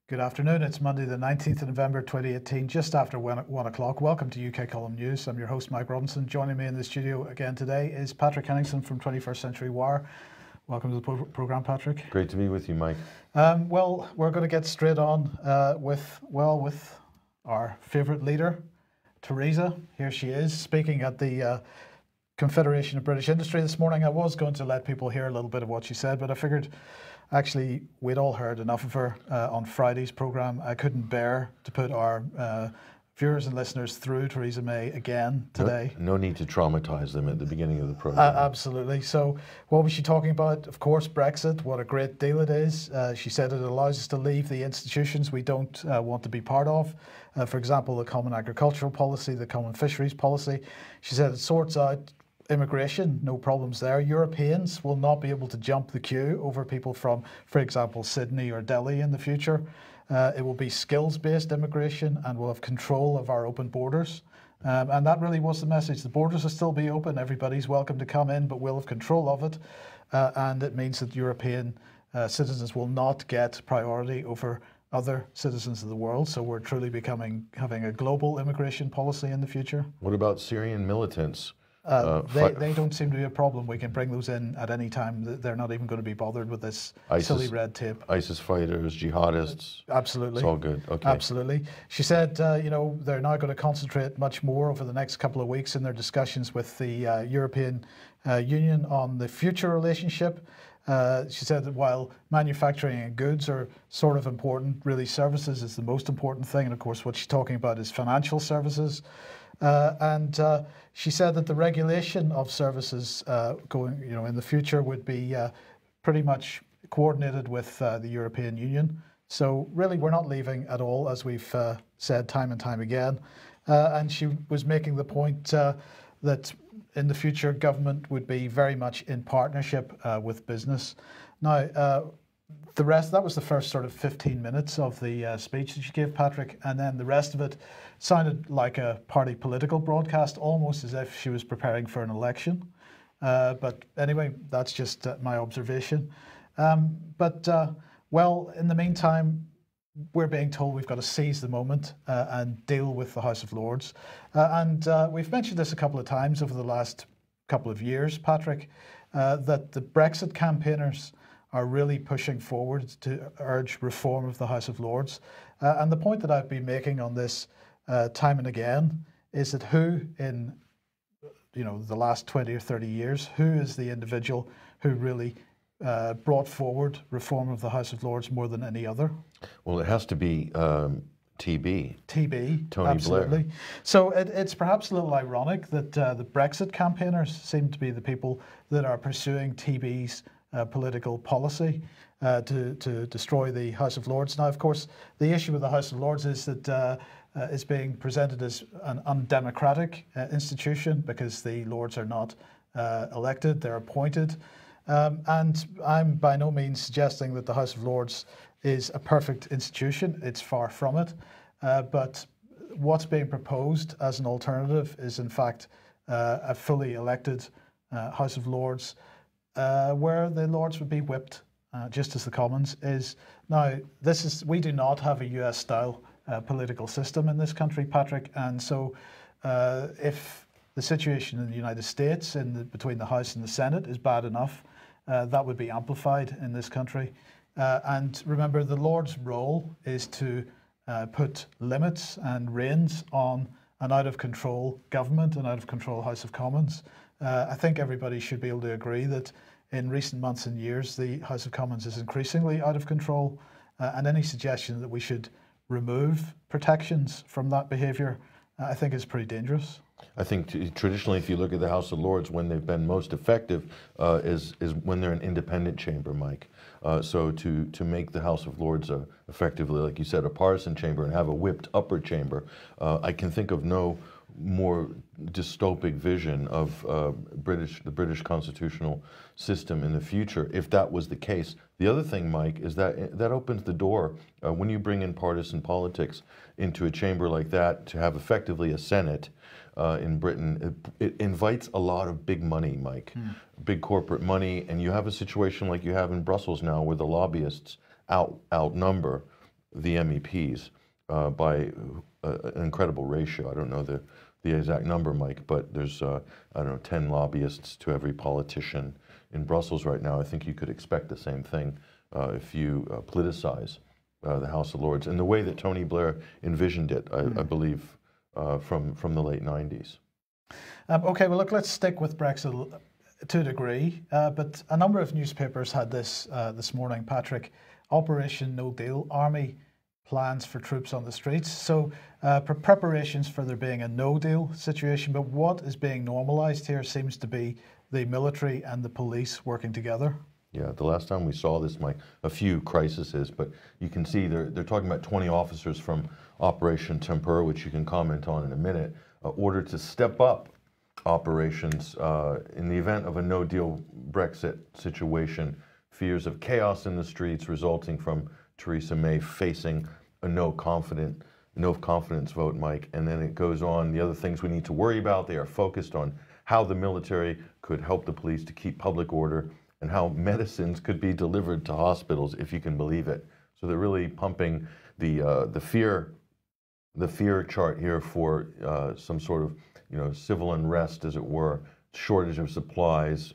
Good afternoon. It's Monday, the 19th of November 2018, just after 1 o'clock. Welcome to UK Column News. I'm your host, Mike Robinson. Joining me in the studio again today is Patrick Henningsen from 21st Century Wire. Welcome to the programme, Patrick. Great to be with you, Mike. Well, we're going to get straight on with our favourite leader, Theresa. Here she is, speaking at the Confederation of British Industry this morning. I was going to let people hear a little bit of what she said, but I figured actually we'd all heard enough of her on Friday's programme. I couldn't bear to put our viewers and listeners through Theresa May again today. No need to traumatize them at the beginning of the programme. Absolutely. So what was she talking about? Of course, Brexit, what a great deal it is. She said it allows us to leave the institutions we don't want to be part of. For example, the Common Agricultural Policy, the Common Fisheries Policy. She said it sorts out immigration, no problems there. Europeans will not be able to jump the queue over people from, for example, Sydney or Delhi in the future. It will be skills-based immigration, and we'll have control of our open borders. And that really was the message. The borders will still be open. Everybody's welcome to come in, but we'll have control of it. And it means that European citizens will not get priority over other citizens of the world. So we're truly having a global immigration policy in the future. What about Syrian militants? They don't seem to be a problem. We can bring those in at any time. They're not even going to be bothered with this silly red tape. ISIS fighters, jihadists. Absolutely. It's all good. Okay. Absolutely. She said, they're now going to concentrate much more over the next couple of weeks in their discussions with the European Union on the future relationship. She said that while manufacturing and goods are sort of important, really services is the most important thing. And of course, what she's talking about is financial services. She said that the regulation of services in the future would be pretty much coordinated with the European Union. So really, we're not leaving at all, as we've said time and time again. And she was making the point that in the future, government would be very much in partnership with business. Now, that was the first sort of 15 minutes of the speech that she gave, Patrick, and then the rest of it sounded like a party political broadcast, almost as if she was preparing for an election. But anyway, that's just my observation. In the meantime, we're being told we've got to seize the moment and deal with the House of Lords. We've mentioned this a couple of times over the last couple of years, Patrick, that the Brexit campaigners are really pushing forward to urge reform of the House of Lords. And the point that I've been making on this time and again is that who in the last 20 or 30 years, who is the individual who really brought forward reform of the House of Lords more than any other? Well, it has to be TB, Tony absolutely. Blair. So it's perhaps a little ironic that the Brexit campaigners seem to be the people that are pursuing TB's political policy to destroy the House of Lords. Now, of course, the issue with the House of Lords is that it's being presented as an undemocratic institution because the Lords are not elected, they're appointed. And I'm by no means suggesting that the House of Lords is a perfect institution. It's far from it. But what's being proposed as an alternative is, in fact, a fully elected House of Lords where the Lords would be whipped, just as the Commons is. Now, we do not have a US-style political system in this country, Patrick, and so if the situation in the United States between the House and the Senate is bad enough, that would be amplified in this country. And remember, the Lords' role is to put limits and reins on an out-of-control government, an out-of-control House of Commons. I think everybody should be able to agree that in recent months and years, the House of Commons is increasingly out of control, and any suggestion that we should remove protections from that behaviour, I think is pretty dangerous. I think traditionally, if you look at the House of Lords, when they've been most effective is when they're an independent chamber, Mike. So to make the House of Lords effectively, like you said, a partisan chamber and have a whipped upper chamber, I can think of no more dystopic vision of the British constitutional system in the future if that was the case. The other thing, Mike, is that opens the door when you bring in partisan politics into a chamber like that to have effectively a Senate in Britain. It invites a lot of big money, Mike, big corporate money, and you have a situation like you have in Brussels now where the lobbyists outnumber the MEPs by an incredible ratio. I don't know the exact number, Mike, but there's, I don't know, 10 lobbyists to every politician in Brussels right now. I think you could expect the same thing if you politicize the House of Lords in the way that Tony Blair envisioned it, I believe, from the late 90s. Okay, well, look, let's stick with Brexit to a degree, but a number of newspapers had this this morning, Patrick. Operation No Deal, Army plans for troops on the streets. So preparations for there being a no deal situation, but what is being normalised here seems to be the military and the police working together. Yeah, the last time we saw this, Mike, a few crises, but you can see they're talking about 20 officers from Operation Tempur, which you can comment on in a minute, ordered to step up operations in the event of a no-deal Brexit situation, fears of chaos in the streets resulting from Theresa May facing a no confidence vote, Mike. And then it goes on, the other things we need to worry about, they are focused on how the military could help the police to keep public order and how medicines could be delivered to hospitals, if you can believe it. So they're really pumping the fear chart here for some sort of civil unrest, as it were, shortage of supplies,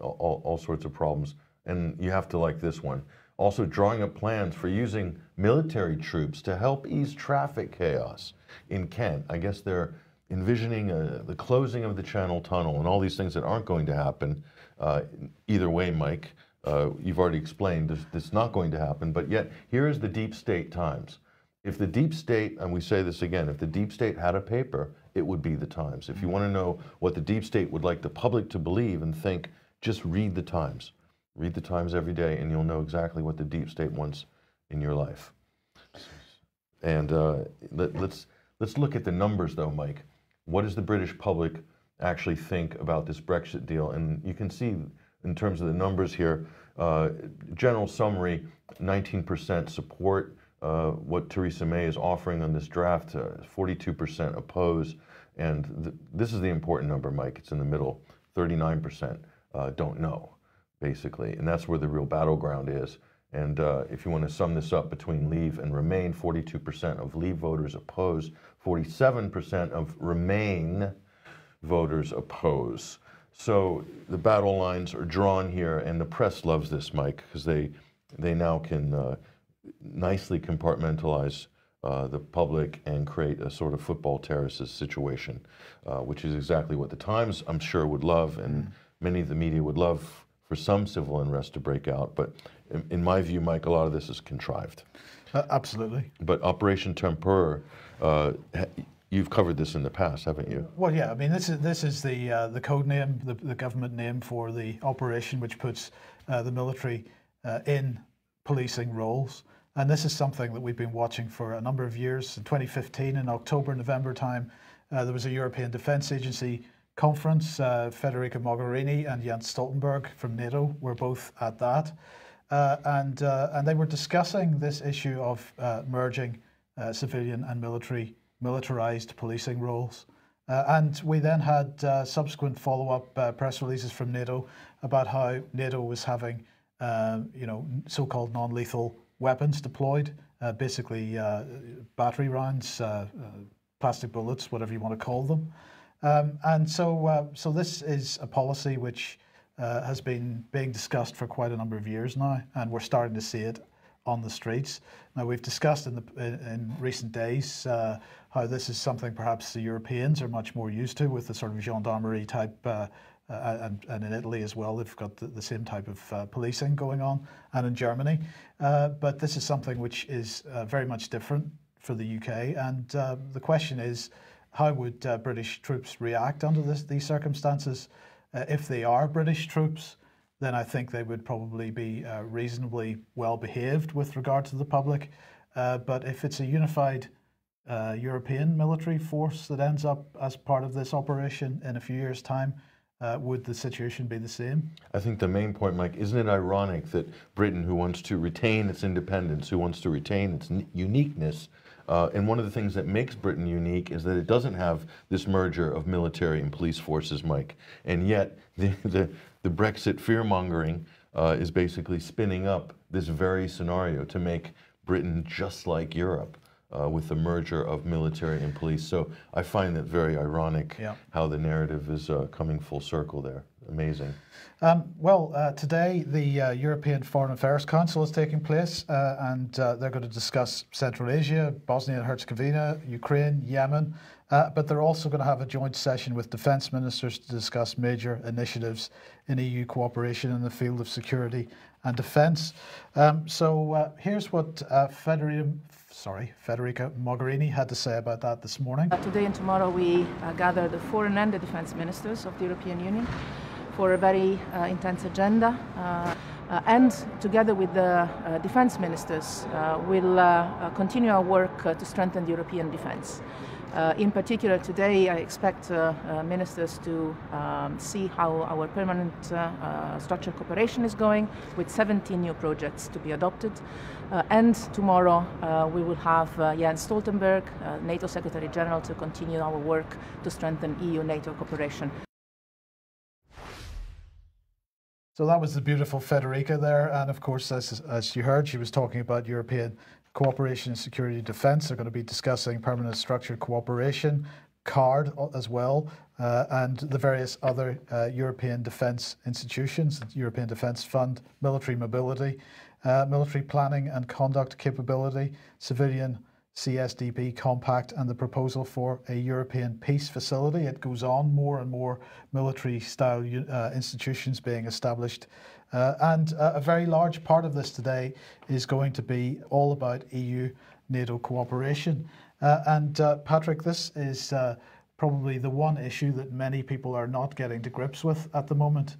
all sorts of problems. And you have to like this one. Also drawing up plans for using military troops to help ease traffic chaos in Kent. I guess they're envisioning the closing of the Channel Tunnel and all these things that aren't going to happen. Either way, Mike, you've already explained this not going to happen, but yet here is the deep state Times. If the deep state, and we say this again, if the deep state had a paper, it would be the Times. If you want to know what the deep state would like the public to believe and think, just read the Times. Read the Times every day and you'll know exactly what the deep state wants in your life. And let's look at the numbers though, Mike. What does the British public actually think about this Brexit deal? And you can see in terms of the numbers here, general summary, 19% support what Theresa May is offering on this draft, 42% oppose, and this is the important number, Mike, it's in the middle, 39% don't know, basically, and that's where the real battleground is. And if you want to sum this up between Leave and Remain, 42% of Leave voters oppose, 47% of Remain voters oppose. So the battle lines are drawn here, and the press loves this, Mike, because they now can nicely compartmentalize the public and create a sort of football terraces situation, which is exactly what the Times, I'm sure, would love, and many of the media would love for some civil unrest to break out. But in my view, Mike, a lot of this is contrived. Absolutely. But Operation Tempur, you've covered this in the past, haven't you? Well, yeah. I mean, this is the code name, the government name for the operation, which puts the military in policing roles. And this is something that we've been watching for a number of years. In 2015, in October, November time, there was a European Defence Agency conference. Federica Mogherini and Jens Stoltenberg from NATO were both at that. And they were discussing this issue of merging civilian and militarized policing roles. And we then had subsequent follow-up press releases from NATO about how NATO was having so-called non-lethal weapons deployed, basically battery rounds, plastic bullets, whatever you want to call them. And so this is a policy which has been being discussed for quite a number of years now, and we're starting to see it on the streets. Now, we've discussed in recent days how this is something perhaps the Europeans are much more used to, with the sort of gendarmerie type, and in Italy as well, they've got the same type of policing going on, and in Germany. But this is something which is very much different for the UK, and the question is, how would British troops react under these circumstances? If they are British troops, then I think they would probably be reasonably well behaved with regard to the public. But if it's a unified European military force that ends up as part of this operation in a few years' time, would the situation be the same? I think the main point, Mike, isn't it ironic that Britain, who wants to retain its independence, who wants to retain its uniqueness, and one of the things that makes Britain unique is that it doesn't have this merger of military and police forces, Mike. And yet the Brexit fear-mongering is basically spinning up this very scenario to make Britain just like Europe. With the merger of military and police. So I find that very ironic how the narrative is coming full circle there. Amazing. Today the European Foreign Affairs Council is taking place and they're going to discuss Central Asia, Bosnia and Herzegovina, Ukraine, Yemen, but they're also going to have a joint session with defence ministers to discuss major initiatives in EU cooperation in the field of security and defence. Here's what Federica Mogherini had to say about that this morning. Today and tomorrow we gather the foreign and the defence ministers of the European Union for a very intense agenda. And together with the defence ministers, we'll continue our work to strengthen the European defence. In particular, today I expect ministers to see how our permanent structured cooperation is going, with 17 new projects to be adopted. And tomorrow we will have Jens Stoltenberg, NATO Secretary General, to continue our work to strengthen EU-NATO cooperation. So that was the beautiful Federica there, and of course, as you heard, she was talking about European cooperation in security and defence. They're going to be discussing permanent structured cooperation, CARD as well, and the various other European defence institutions, the European Defence Fund, military mobility, military planning and conduct capability, civilian CSDP compact, and the proposal for a European peace facility. It goes on, more and more military-style institutions being established. And a very large part of this today is going to be all about EU-NATO cooperation. Patrick, this is probably the one issue that many people are not getting to grips with at the moment,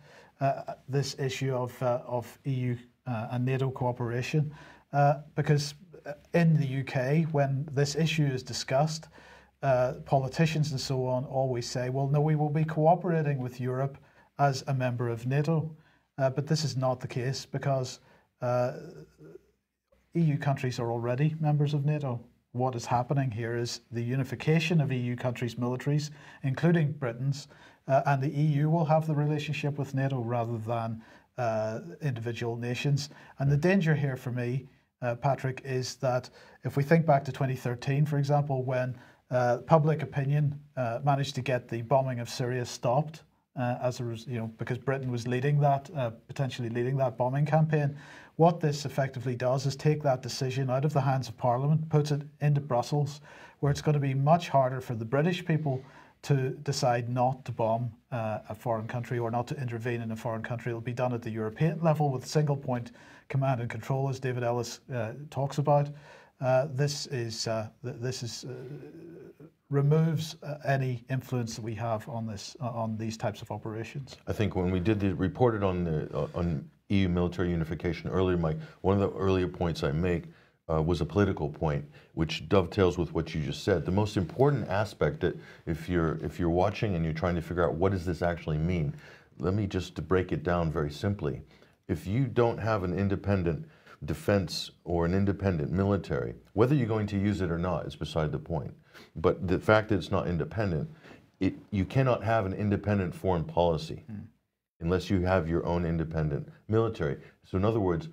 this issue of EU and NATO cooperation, because in the UK, when this issue is discussed, politicians and so on always say, well, no, we will be cooperating with Europe as a member of NATO. But this is not the case, because EU countries are already members of NATO. What is happening here is the unification of EU countries' militaries, including Britain's, and the EU will have the relationship with NATO rather than individual nations. And the danger here for me, Patrick, is that if we think back to 2013, for example, when public opinion managed to get the bombing of Syria stopped, because Britain was leading that, potentially leading that bombing campaign, what this effectively does is take that decision out of the hands of Parliament, puts it into Brussels, where it's going to be much harder for the British people to decide not to bomb a foreign country or not to intervene in a foreign country. It'll be done at the European level with single point command and control, as David Ellis talks about. This removes any influence that we have on these types of operations. I think when we reported on EU military unification earlier, Mike, one of the earlier points I make was a political point, which dovetails with what you just said. The most important aspect, that if you're watching and you're trying to figure out what does this actually mean, let me just break it down very simply. If you don't have an independent defense or an independent military, whether you're going to use it or not is beside the point. But the fact that it's not independent, you cannot have an independent foreign policy unless you have your own independent military. So in other words,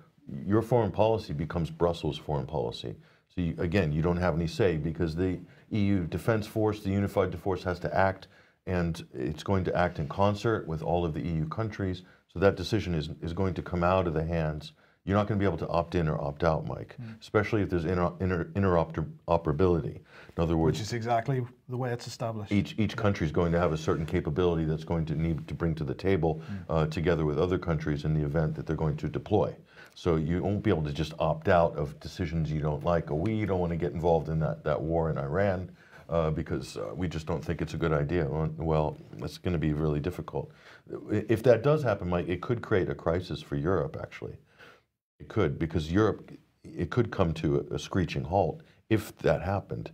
your foreign policy becomes Brussels' foreign policy. So again, you don't have any say, because the EU Defence Force, the unified force, has to act, and it's going to act in concert with all of the EU countries. So that decision is going to come out of the hands. You're not going to be able to opt in or opt out, Mike, especially if there's interoperability. In other words, which is exactly the way it's established. Each country is going to have a certain capability that's going to need to bring to the table together with other countries in the event that they're going to deploy. So you won't be able to just opt out of decisions you don't like. Or we don't want to get involved in that war in Iran because we just don't think it's a good idea. Well, it's going to be really difficult. If that does happen, Mike, it could create a crisis for Europe, actually. It could, because Europe, it could come to a screeching halt if that happened.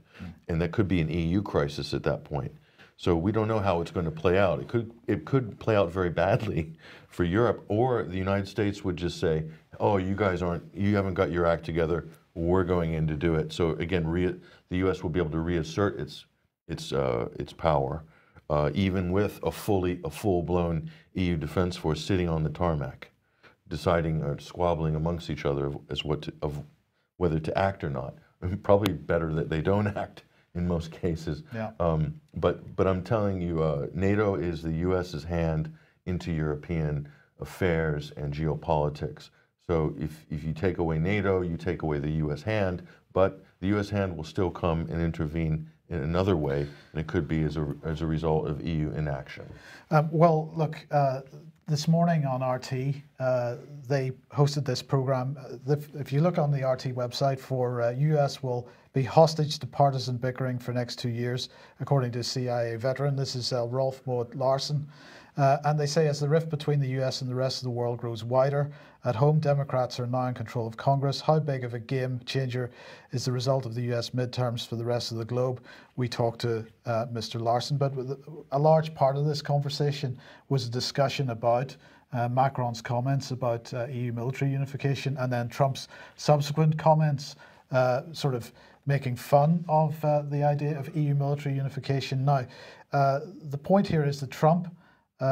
And that could be an EU crisis at that point. So we don't know how it's going to play out. It could play out very badly for Europe, or the United States would just say, oh, you haven't got your act together, we're going in to do it. So again, the US will be able to reassert its power, even with a full-blown EU defense force sitting on the tarmac, deciding or squabbling amongst each other of whether to act or not. Probably better that they don't act in most cases. Yeah. But I'm telling you, NATO is the U.S.'s hand into European affairs and geopolitics. So if you take away NATO, you take away the U.S. hand, but the U.S. hand will still come and intervene in another way, and it could be as a result of EU inaction. Well, look, this morning on RT, they hosted this program. If you look on the RT website, for U.S. will be hostage to partisan bickering for next 2 years, according to a CIA veteran. This is Rolf Moat Larsen. And they say as the rift between the US and the rest of the world grows wider, at home Democrats are now in control of Congress. How big of a game changer is the result of the US midterms for the rest of the globe? We talked to Mr. Larsen, but a large part of this conversation was a discussion about Macron's comments about EU military unification, and then Trump's subsequent comments sort of making fun of the idea of EU military unification. Now, the point here is that Trump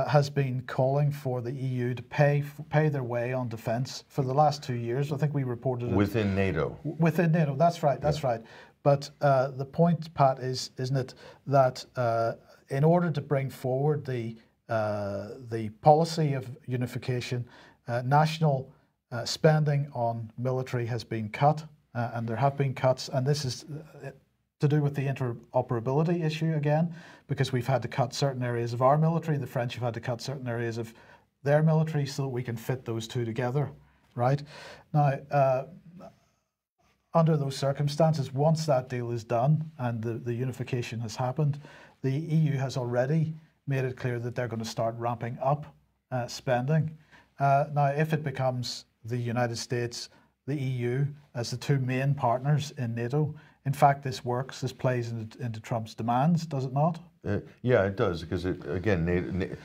has been calling for the EU to pay their way on defence for the last 2 years. I think we reported it. Within NATO. Within NATO, that's right, that's right. But the point, Pat, isn't it, that in order to bring forward the policy of unification, national spending on military has been cut, and there have been cuts, and this is to do with the interoperability issue again, because we've had to cut certain areas of our military. The French have had to cut certain areas of their military so that we can fit those two together, right? Now, under those circumstances, once that deal is done and the unification has happened, the EU has already made it clear that they're going to start ramping up spending. Now, if it becomes the United States, the EU, as the two main partners in NATO, in fact, this works. This plays into Trump's demands, does it not? Yeah, it does, because again,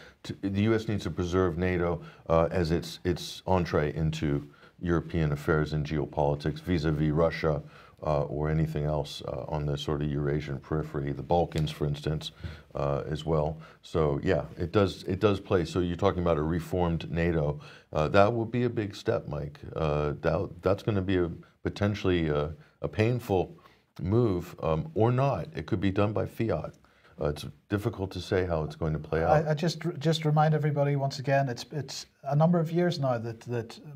the U.S. needs to preserve NATO as its entree into European affairs and geopolitics, vis-a-vis Russia or anything else on the sort of Eurasian periphery, the Balkans, for instance, as well. So yeah, it does play. So you're talking about a reformed NATO. That will be a big step, Mike. That's going to be potentially a painful move, or not. It could be done by fiat. It's difficult to say how it's going to play out. I just remind everybody once again, it's a number of years now that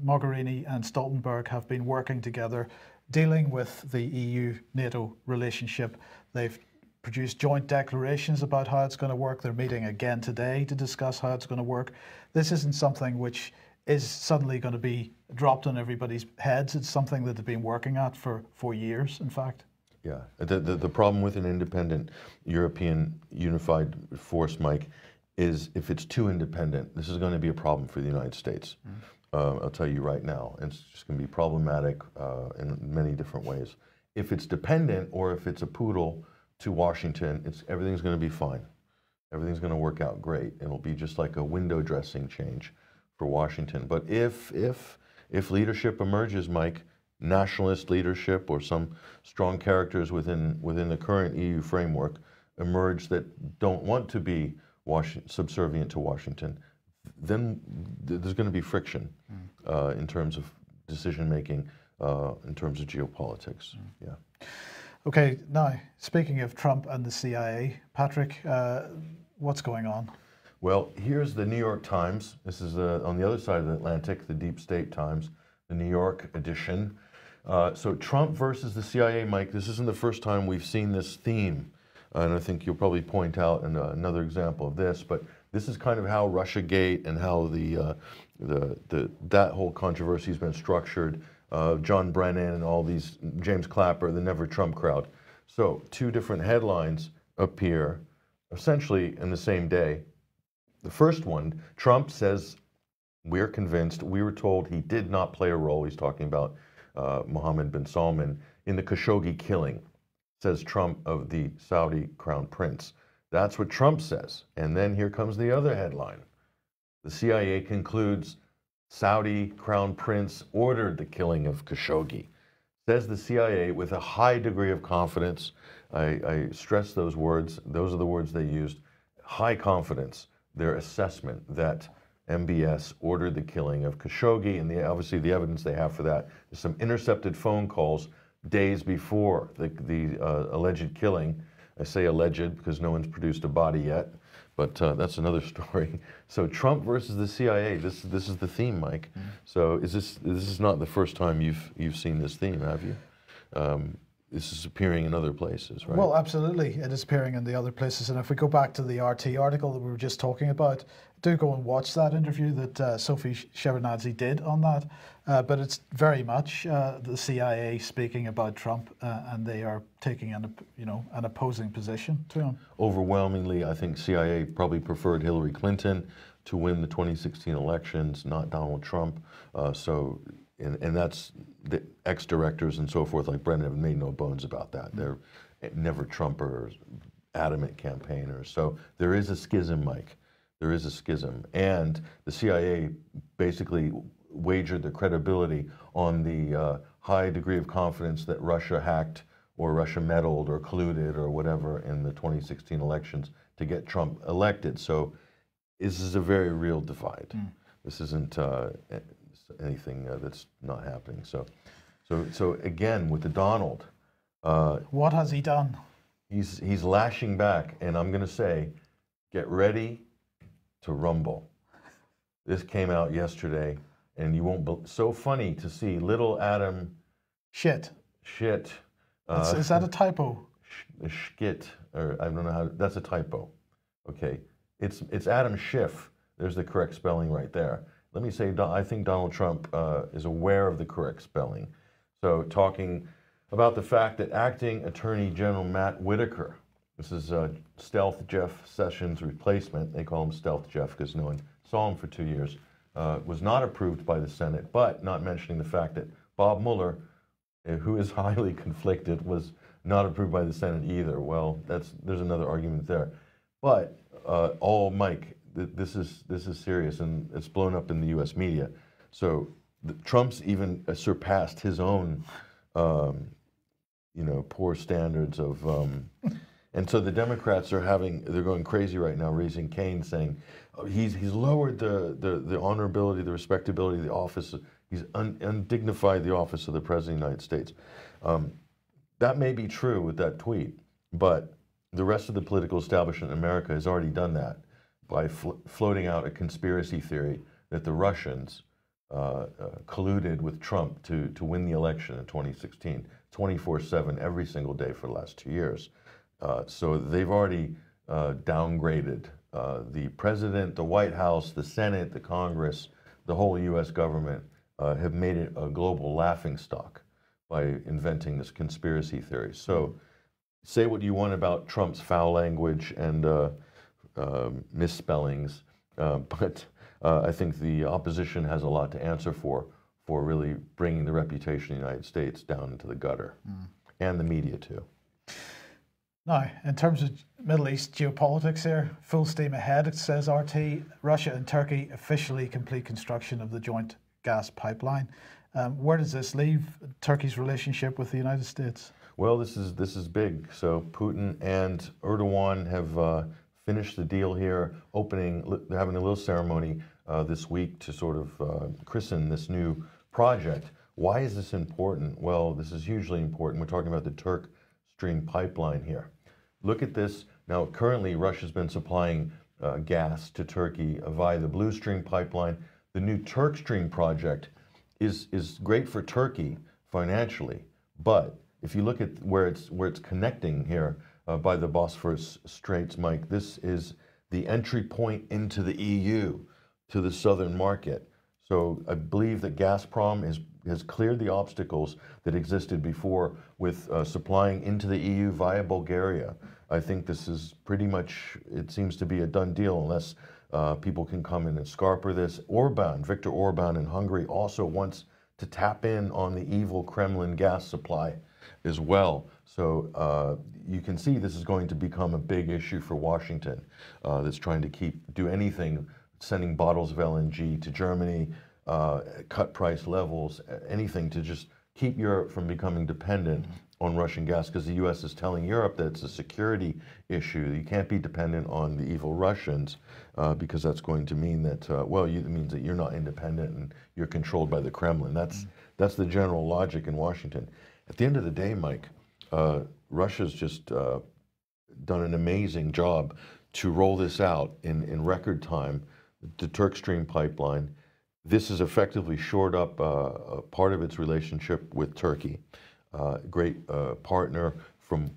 Mogherini and Stoltenberg have been working together, dealing with the EU-NATO relationship. They've produced joint declarations about how it's going to work. They're meeting again today to discuss how it's going to work. This isn't something which is suddenly going to be dropped on everybody's heads. It's something that they've been working at for years, in fact. Yeah, the problem with an independent European unified force, Mike, is if it's too independent, this is going to be a problem for the United States. I'll tell you right now. It's just going to be problematic in many different ways. If it's dependent, or if it's a poodle to Washington, everything's going to be fine. Everything's going to work out great. It'll be just like a window dressing change for Washington. But if leadership emerges, Mike, nationalist leadership or some strong characters within the current EU framework emerge that don't want to be subservient to Washington, then there's going to be friction in terms of decision making, in terms of geopolitics. Yeah. Okay, now speaking of Trump and the CIA, Patrick, what's going on? Well, here's the New York Times. This is on the other side of the Atlantic, the Deep State Times, the New York edition. So Trump versus the CIA, Mike, this isn't the first time we've seen this theme. And I think you'll probably point out another example of this, but this is kind of how Russiagate and how that whole controversy has been structured. John Brennan and all these, James Clapper, the Never Trump crowd. So two different headlines appear essentially in the same day. The first one, Trump says, we're convinced, we were told he did not play a role. He's talking about Mohammed bin Salman in the Khashoggi killing, says Trump of the Saudi crown prince. That's what Trump says. And then here comes the other headline. The CIA concludes Saudi crown prince ordered the killing of Khashoggi. Says the CIA with a high degree of confidence. I stress those words. Those are the words they used. High confidence, their assessment that MBS ordered the killing of Khashoggi, and obviously the evidence they have for that is some intercepted phone calls days before the alleged killing. I say alleged because no one's produced a body yet, but that's another story. So Trump versus the CIA. This is the theme, Mike. Mm-hmm. So this is not the first time you've seen this theme, have you? This is appearing in other places, right? Well, absolutely, it is appearing in the other places. And if we go back to the RT article that we were just talking about, do go and watch that interview that Sophie Shevardnadze did on that. But it's very much the CIA speaking about Trump, and they are taking an opposing position to him. Overwhelmingly, I think CIA probably preferred Hillary Clinton to win the 2016 elections, not Donald Trump. And that's the ex-directors and so forth, like Brennan, have made no bones about that. They're never Trumpers, adamant campaigners. So there is a schism, Mike. There is a schism. And the CIA basically wagered their credibility on the high degree of confidence that Russia hacked or Russia meddled or colluded or whatever in the 2016 elections to get Trump elected. So this is a very real divide. This isn't anything that's not happening. So again, with the Donald, what has he done? He's lashing back, and I'm going to say, get ready to rumble. This came out yesterday, and you won't. So funny to see little Adam. Shit. Is that a typo? Schkit, or I don't know how. That's a typo. Okay, it's Adam Schiff. There's the correct spelling right there. Let me say, I think Donald Trump is aware of the correct spelling. So talking about the fact that acting Attorney General Matt Whitaker, this is Stealth Jeff Sessions' replacement, they call him Stealth Jeff because no one saw him for 2 years, was not approved by the Senate, but not mentioning the fact that Bob Mueller, who is highly conflicted, was not approved by the Senate either. Well, there's another argument there. But Mike, this is serious, and it's blown up in the U.S. media. So Trump's even surpassed his own, poor standards of. And so the Democrats they're going crazy right now, raising Cain, saying he's lowered the honorability, the respectability of the office. He's undignified the office of the President of the United States. That may be true with that tweet, but the rest of the political establishment in America has already done that by floating out a conspiracy theory that the Russians colluded with Trump to win the election in 2016, 24/7, every single day for the last 2 years. So they've already downgraded the president, the White House, the Senate, the Congress, the whole U.S. government have made it a global laughingstock by inventing this conspiracy theory. So say what you want about Trump's foul language and misspellings, but I think the opposition has a lot to answer for really bringing the reputation of the United States down into the gutter, and the media too. Now, in terms of Middle East geopolitics here, full steam ahead, it says RT. Russia and Turkey officially complete construction of the joint gas pipeline. Where does this leave Turkey's relationship with the United States? Well, this is big. So Putin and Erdogan have finished the deal here, they're having a little ceremony this week to sort of christen this new project. Why is this important? Well, this is hugely important. We're talking about the Turk Stream pipeline here. Look at this. Now, currently, Russia's been supplying gas to Turkey via the Blue Stream pipeline. The new Turk Stream project is great for Turkey financially, but if you look at where it's connecting here by the Bosphorus Straits, Mike, this is the entry point into the EU, to the southern market. So I believe that Gazprom has cleared the obstacles that existed before with supplying into the EU via Bulgaria. I think this is pretty much, it seems to be a done deal unless people can come in and scarper this. Viktor Orban in Hungary also wants to tap in on the evil Kremlin gas supply as well. So you can see this is going to become a big issue for Washington that's trying to do anything, sending bottles of LNG to Germany, cut price levels, anything to just keep Europe from becoming dependent on Russian gas because the U.S. is telling Europe that it's a security issue. You can't be dependent on the evil Russians because that's going to mean that, it means that you're not independent and you're controlled by the Kremlin. That's the general logic in Washington. At the end of the day, Mike, Russia's just done an amazing job to roll this out in record time, the Turk Stream pipeline. This has effectively shored up part of its relationship with Turkey. Great partner from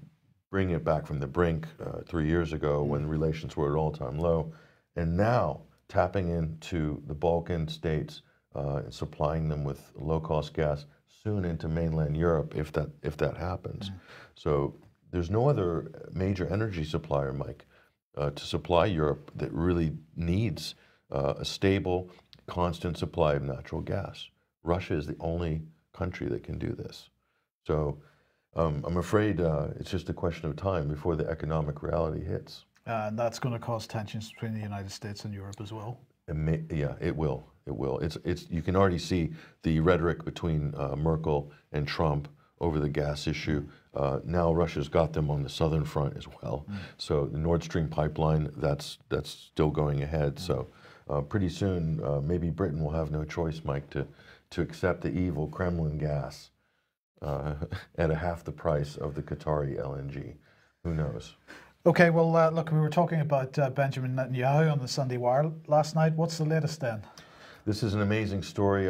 bringing it back from the brink 3 years ago when relations were at all-time low, and now tapping into the Balkan states and supplying them with low-cost gas soon into mainland Europe if that happens. So there's no other major energy supplier, Mike, to supply Europe that really needs a stable, constant supply of natural gas. Russia is the only country that can do this. So I'm afraid it's just a question of time before the economic reality hits. And that's going to cause tensions between the United States and Europe as well. Yeah, it will. It will. You can already see the rhetoric between Merkel and Trump over the gas issue. Now Russia's got them on the southern front as well. So the Nord Stream pipeline, that's still going ahead. So pretty soon, maybe Britain will have no choice, Mike, to accept the evil Kremlin gas at half the price of the Qatari LNG. Who knows? Okay, well, look, we were talking about Benjamin Netanyahu on the Sunday Wire last night. What's the latest then? This is an amazing story.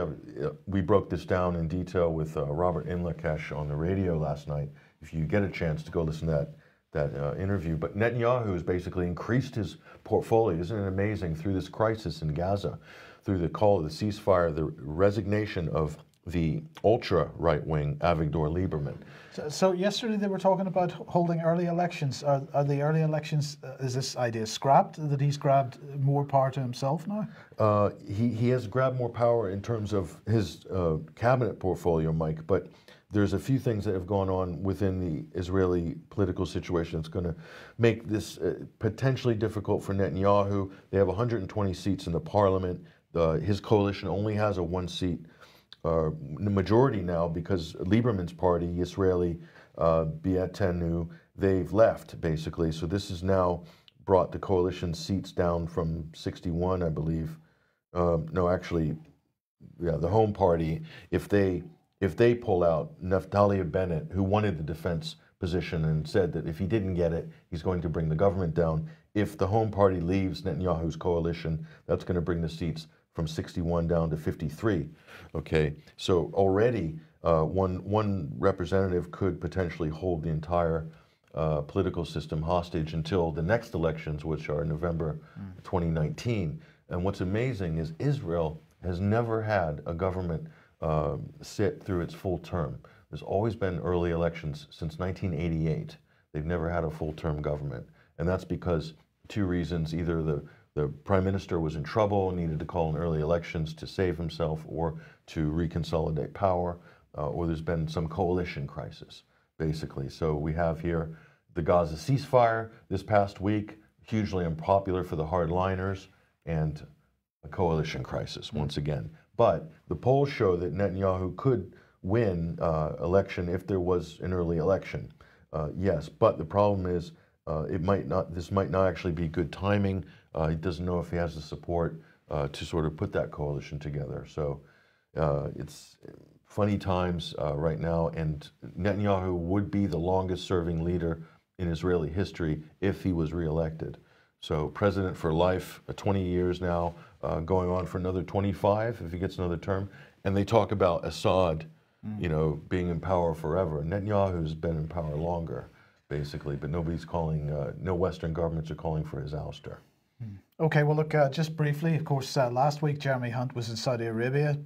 We broke this down in detail with Robert Inlakesh on the radio last night. If you get a chance to go listen to that interview. But Netanyahu has basically increased his portfolio. Isn't it amazing? Through this crisis in Gaza, through the call of the ceasefire, the resignation of the ultra right-wing Avigdor Lieberman. So yesterday they were talking about holding early elections. Are the early elections, is this idea scrapped, that he's grabbed more power to himself now? He has grabbed more power in terms of his cabinet portfolio, Mike, but there's a few things that have gone on within the Israeli political situation that's going to make this potentially difficult for Netanyahu. They have 120 seats in the parliament. His coalition only has a one-seat majority now because Lieberman's party, Israeli Beatenu, they've left basically. So this has now brought the coalition seats down from 61, I believe. No, actually, yeah, the Home Party, if they pull out, Naftali Bennett, who wanted the defense position and said that if he didn't get it, he's going to bring the government down. If the Home Party leaves Netanyahu's coalition, that's going to bring the seats from 61 down to 53. Okay, so already one representative could potentially hold the entire political system hostage until the next elections, which are November 2019. And what's amazing is Israel has never had a government sit through its full term. There's always been early elections since 1988. They've never had a full-term government. And that's because two reasons: either the prime minister was in trouble and needed to call in early elections to save himself or to reconsolidate power, or there's been some coalition crisis, basically. So we have here the Gaza ceasefire this past week, hugely unpopular for the hardliners, and a coalition crisis once again. But the polls show that Netanyahu could win election if there was an early election. Yes, but the problem is this might not actually be good timing. He doesn't know if he has the support to sort of put that coalition together. So it's funny times right now, and Netanyahu would be the longest serving leader in Israeli history if he was reelected. So president for life, 20 years now, going on for another 25 if he gets another term. And they talk about Assad, being in power forever. Netanyahu's been in power longer, basically, but nobody's calling, no Western governments are calling for his ouster. Okay, well, look, just briefly, of course, last week Jeremy Hunt was in Saudi Arabia,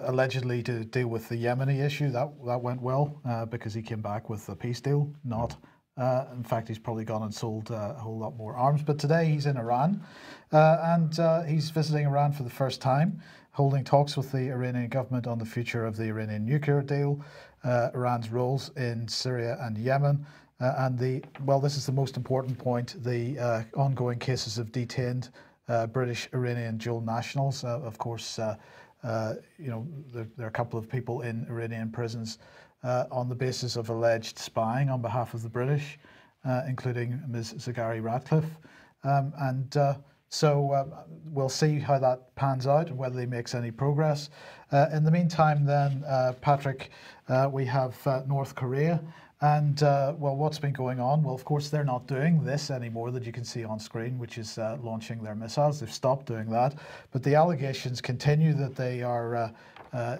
allegedly to deal with the Yemeni issue. That went well because he came back with a peace deal. Not. In fact, he's probably gone and sold a whole lot more arms. But today he's in Iran, and he's visiting Iran for the first time, holding talks with the Iranian government on the future of the Iranian nuclear deal, Iran's roles in Syria and Yemen, and this is the most important point, the ongoing cases of detained British Iranian dual nationals. Of course, there are a couple of people in Iranian prisons on the basis of alleged spying on behalf of the British, including Ms. Zaghari Ratcliffe. So we'll see how that pans out and whether he makes any progress. In the meantime then, Patrick, we have North Korea. And well, what's been going on? Well, of course, they're not doing this anymore that you can see on screen, which is launching their missiles. They've stopped doing that. But the allegations continue that they are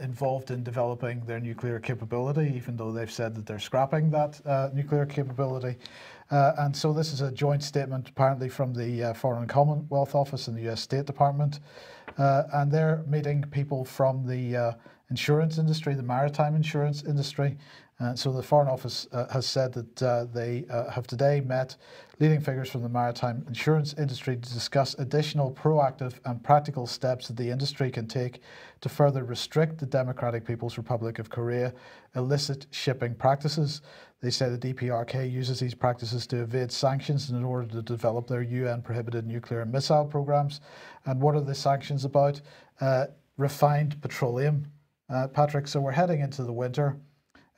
involved in developing their nuclear capability, even though they've said that they're scrapping that nuclear capability. And so this is a joint statement apparently from the Foreign Commonwealth Office and the US State Department. And they're meeting people from the insurance industry, the maritime insurance industry. So the Foreign Office has said that they have today met leading figures from the maritime insurance industry to discuss additional proactive and practical steps that the industry can take to further restrict the Democratic People's Republic of Korea illicit shipping practices. They say the DPRK uses these practices to evade sanctions in order to develop their UN-prohibited nuclear and missile programs. And what are the sanctions about? Refined petroleum, Patrick. So we're heading into the winter.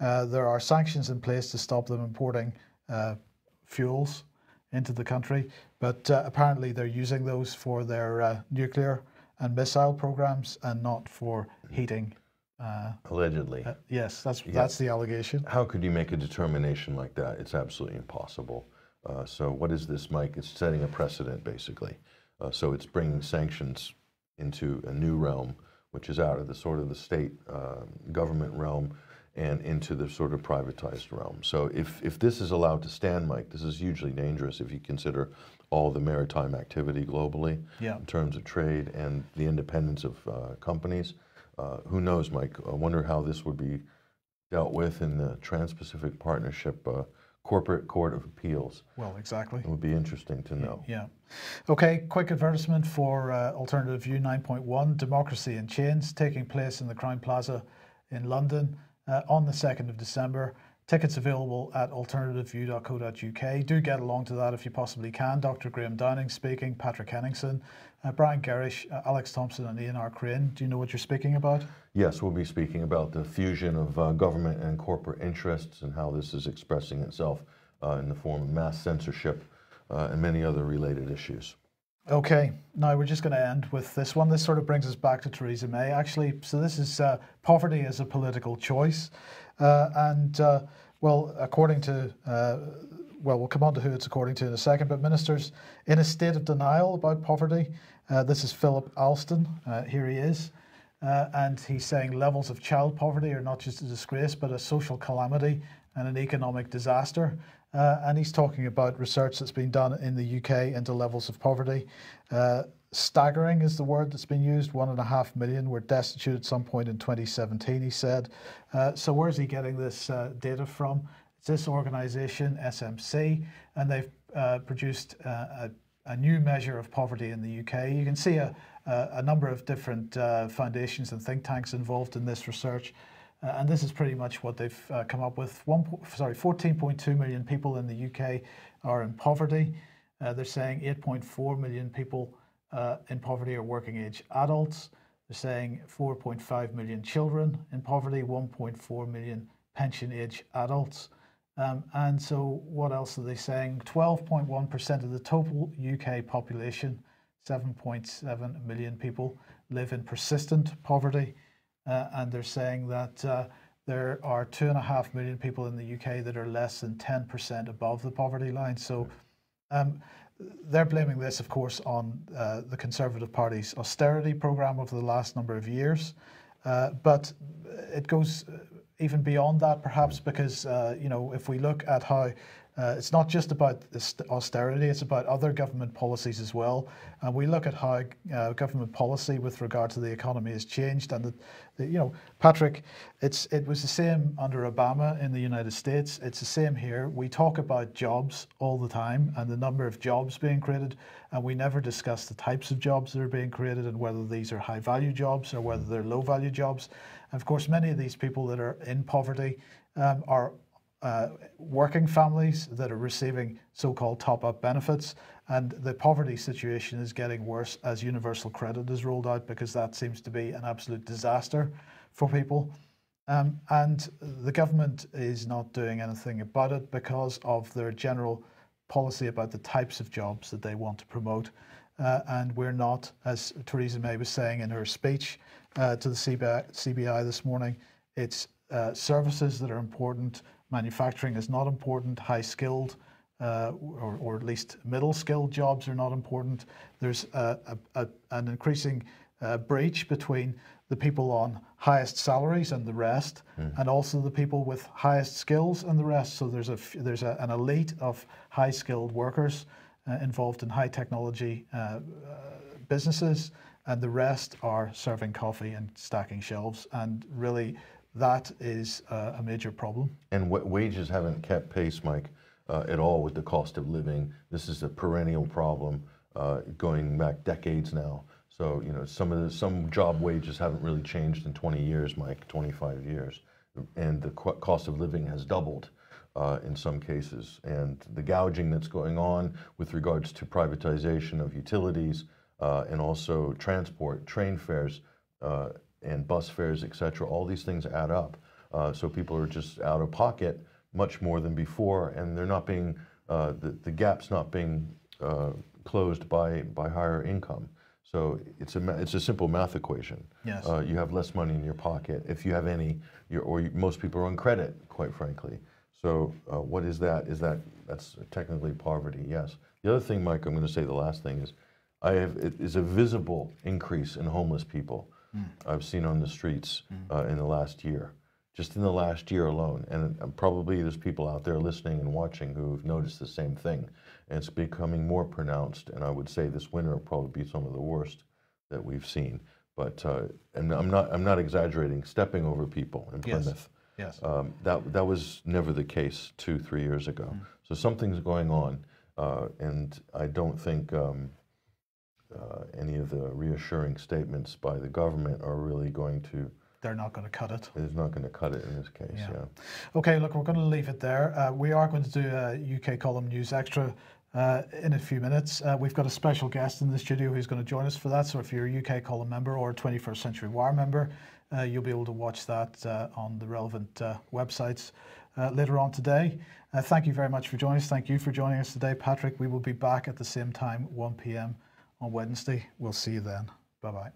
There are sanctions in place to stop them importing fuels into the country, but apparently they're using those for their nuclear and missile programs and not for heating. Allegedly. Yes, that's the allegation. How could you make a determination like that? It's absolutely impossible. So what is this, Mike? It's setting a precedent, basically. So it's bringing sanctions into a new realm, which is out of the sort of the state government realm and into the sort of privatized realm. So if this is allowed to stand, Mike, this is hugely dangerous if you consider all the maritime activity globally in terms of trade and the independence of companies. Who knows, Mike? I wonder how this would be dealt with in the Trans-Pacific Partnership Corporate Court of Appeals. Well, exactly. It would be interesting to know. Yeah. Okay, quick advertisement for Alternative View 9.1, Democracy in Chains, taking place in the Crown Plaza in London on the 2nd of December. Tickets available at alternativeview.co.uk. Do get along to that if you possibly can. Dr. Graham Downing speaking, Patrick Henningsen, Brian Gerrish, Alex Thompson and Ian R. Crane. Do you know what you're speaking about? Yes, we'll be speaking about the fusion of government and corporate interests and how this is expressing itself in the form of mass censorship and many other related issues. Okay, now we're just going to end with this one. This sort of brings us back to Theresa May, actually. So this is poverty as a political choice. Well, according to, well, we'll come on to who it's according to in a second, but ministers in a state of denial about poverty. This is Philip Alston. Here he is. And he's saying levels of child poverty are not just a disgrace, but a social calamity and an economic disaster. And he's talking about research that's been done in the UK into levels of poverty. Staggering is the word that's been used. 1.5 million were destitute at some point in 2017, he said. So where's he getting this data from? It's this organisation, SMC, and they've produced a new measure of poverty in the UK. You can see a number of different foundations and think tanks involved in this research. And this is pretty much what they've come up with. 14.2 million people in the UK are in poverty. They're saying 8.4 million people in poverty are working age adults. They're saying 4.5 million children in poverty, 1.4 million pension age adults. And so what else are they saying? 12.1% of the total UK population, 7.7 million people, live in persistent poverty. And they're saying that there are 2.5 million people in the UK that are less than 10% above the poverty line. So they're blaming this, of course, on the Conservative Party's austerity programme over the last number of years. But it goes even beyond that, perhaps, because, you know, if we look at how it's not just about this austerity, it's about other government policies as well. And we look at how government policy with regard to the economy has changed. And, you know, Patrick, it was the same under Obama in the United States. It's the same here. We talk about jobs all the time and the number of jobs being created. And we never discuss the types of jobs that are being created and whether these are high value jobs or whether they're low value jobs. And of course, many of these people that are in poverty are working families that are receiving so-called top-up benefits, and the poverty situation is getting worse as universal credit is rolled out, because that seems to be an absolute disaster for people. And the government is not doing anything about it because of their general policy about the types of jobs that they want to promote. And we're not, as Theresa May was saying in her speech to the CBI this morning, it's services that are important. Manufacturing is not important. High-skilled or at least middle-skilled jobs are not important. There's an increasing breach between the people on highest salaries and the rest, and also the people with highest skills and the rest. So there's an elite of high-skilled workers involved in high technology businesses, and the rest are serving coffee and stacking shelves. And really, that is a major problem. And wages haven't kept pace, Mike, at all with the cost of living. This is a perennial problem going back decades now. So, you know, some job wages haven't really changed in 20 years, Mike, 25 years. And the cost of living has doubled in some cases. And the gouging that's going on with regards to privatization of utilities and also transport, train fares and bus fares, et cetera, all these things add up. So people are just out of pocket much more than before, and they're not being, the gap's not being closed by higher income. So it's a simple math equation. Yes. You have less money in your pocket, if you have any, most people are on credit, quite frankly. So what is that? That's technically poverty, yes. The other thing, Mike, I'm going to say the last thing is, it is a visible increase in homeless people I've seen on the streets in the last year. Just in the last year alone. And probably there's people out there listening and watching who've noticed the same thing. And it's becoming more pronounced. And I would say this winter will probably be some of the worst that we've seen. But and I'm not exaggerating. Stepping over people in Plymouth. Yes. That was never the case 2-3 years ago. So something's going on, and I don't think any of the reassuring statements by the government are really going to. They're not going to cut it. It's not going to cut it in this case, yeah. Okay, look, we're going to leave it there. We are going to do a UK Column News Extra in a few minutes. We've got a special guest in the studio who's going to join us for that. So if you're a UK Column member or a 21st Century Wire member, you'll be able to watch that on the relevant websites later on today. Thank you very much for joining us. Thank you for joining us today, Patrick. We will be back at the same time, 1 p.m. on Wednesday. We'll see you then. Bye-bye.